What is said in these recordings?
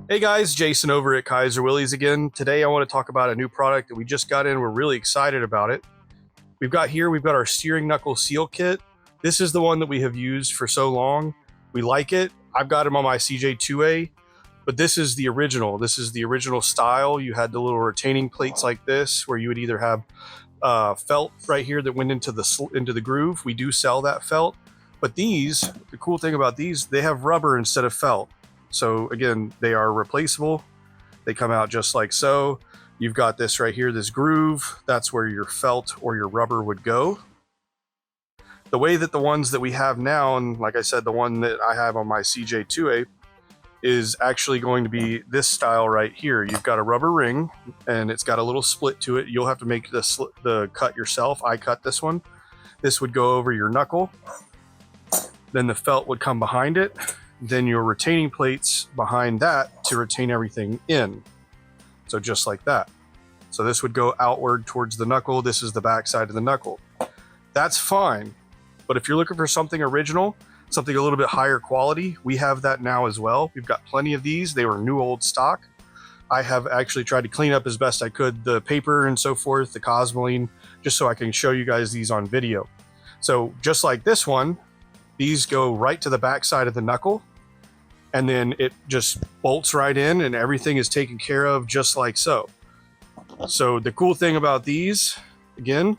Hey guys, Jason over at Kaiser Willys again. Today I want to talk about a new product that we just got in. We're really excited about it. We've got our steering knuckle seal kit. This is the one that we have used for so long. We like it. I've got them on my CJ2A, but this is the original. This is the original style. You had the little retaining plates like this where you would either have felt right here that went into the groove. We do sell that felt, but these, the cool thing about these, they have rubber instead of felt. So again, they are replaceable. They come out just like so. You've got this right here, this groove. That's where your felt or your rubber would go. The way that the ones that we have now, and like I said, the one that I have on my CJ2A is actually going to be this style right here. You've got a rubber ring and it's got a little split to it. You'll have to make the cut yourself. I cut this one. This would go over your knuckle. Then the felt would come behind it. Then your retaining plates behind that to retain everything in. So just like that. So this would go outward towards the knuckle. This is the back side of the knuckle. That's fine. But if you're looking for something original, something a little bit higher quality, we have that now as well. We've got plenty of these. They were new old stock. I have actually tried to clean up as best I could the paper and so forth, the Cosmoline, just so I can show you guys these on video. So just like this one, these go right to the back side of the knuckle, and then it just bolts right in and everything is taken care of just like so. So the cool thing about these, again,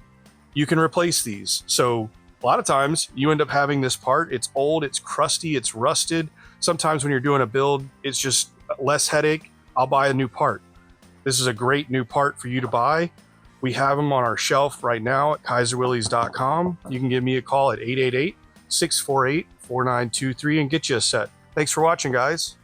you can replace these. So a lot of times you end up having this part, it's old, it's crusty, it's rusted. Sometimes when you're doing a build, it's just less headache. I'll buy a new part. This is a great new part for you to buy. We have them on our shelf right now at kaiserwillys.com. You can give me a call at 888-648-4923 and get you a set. Thanks for watching, guys.